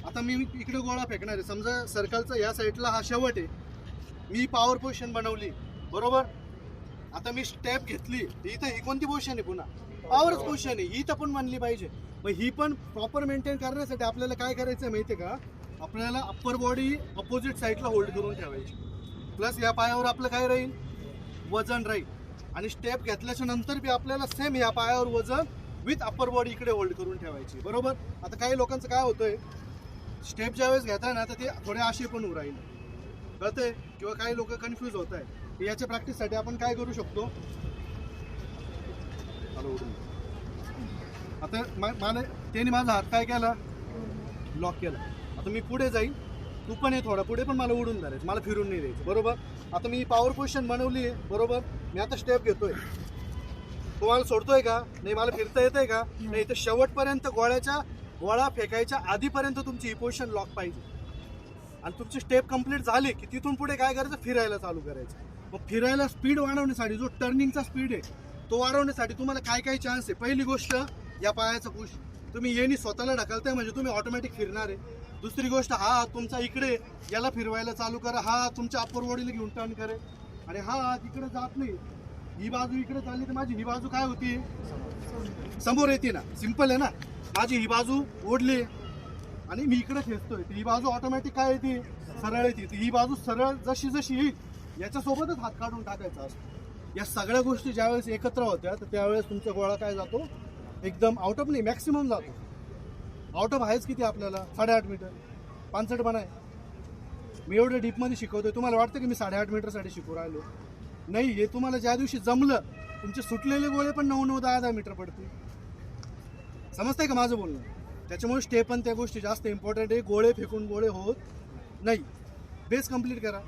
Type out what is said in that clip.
आता मी इकडे गोळा फेकणार आहे, समजा सर्कलचा या साईडला हा शेवट आहे, मी पॉवर पोझिशन बनवली बरोबर. आता मी स्टेप घेतली, इथं ही कोणती पोझिशन आहे, पुन्हा पॉवरच पोझिशन आहे, ही तर पण मानली पाहिजे. मग ही पण प्रॉपर मेंटेन करण्यासाठी आपल्याला काय करायचं आहे माहिती आहे का, आपल्याला अप्पर बॉडी अपोजिट साईडला होल्ड करून ठेवायची, प्लस या पायावर आपलं काय राहील, वजन राहील. आणि स्टेप घेतल्याच्या नंतर बी आपल्याला सेम या पायावर वजन विथ अप्पर बॉडी इकडे होल्ड करून ठेवायची बरोबर. आता काही लोकांचं काय होतंय, स्टेप ज्यावेळेस घेताय ना तर ते थोडे असे पण उराईल कळतंय, किंवा काही लोक कन्फ्यूज होत आहे. याच्या प्रॅक्टिससाठी आपण काय करू शकतो, आता मला त्याने माझा हात काय केला, लॉक केला. आता मी पुढे जाईल, तू पण ये थोडा पुढे, पण मला उडून धरायचं, मला फिरून नाही द्यायचं बरोबर. आता मी पॉवर पोझिशन बनवली आहे बरोबर, मी आता स्टेप घेतोय, तुम्हाला सोडतोय का नाही, मला फिरता येतंय का नाही, तर शेवटपर्यंत गोळा फेकायच्या आधीपर्यंत तुमची ही पोझिशन लॉक पाहिजे. आणि तुमची स्टेप कंप्लीट झाली की तिथून पुढे काय करायचं, फिरायला चालू करायचं. मग फिरायला स्पीड वाढवण्यासाठी जो टर्निंगचा स्पीड आहे तो वाढवण्यासाठी तुम्हाला काय काय चान्स आहे. पहिली गोष्ट, या पायाचा पुश तुम्ही येणी स्वतःला ढकलताय म्हणजे तुम्ही ऑटोमॅटिक फिरणार आहे. दुसरी गोष्ट, हा हात तुमचा इकडे, याला फिरवायला चालू करा, हा हात तुमच्या अप्पर बॉडीला घेऊन टर्न करेल. आणि हा हात इकडे जात नाही, ही बाजू इकडे चालली तर माझी ही बाजू काय होती, समोर येते ना, सिंपल आहे ना. माझी ही बाजू ओढली आणि मी इकडे खेचतोय, ही बाजू ऑटोमॅटिक काय येते, सरळ येते. ही बाजू सरळ जशी जशी येईल याच्यासोबतच हात काढून टाकायचा असतो. या सगळ्या गोष्टी ज्यावेळेस एकत्र होत्या तर त्यावेळेस तुमचा गोळा काय जातो, एकदम आउट ऑफ नाही, मॅक्सिमम जातो. आउट ऑफ आहेच किती आपल्याला, 8.5 मीटर, 65 पण आहे. मी एवढं डीपमध्ये शिकवतोय, तुम्हाला वाटतं की मी 8.5 मीटरसाठी शिकू राहिलो, नाही. हे तुम्हाला ज्या दिवशी जमलं, तुमचे सुटलेले गोळे पण 9-9, 10-10 मीटर पडतील. समजतंय का माझं बोलणं. त्याच्यामुळे स्टेप पण त्या गोष्टी जास्त इम्पॉर्टंट आहे. गोळे फेकून गोळे होत नाही, बेस कंप्लीट करा.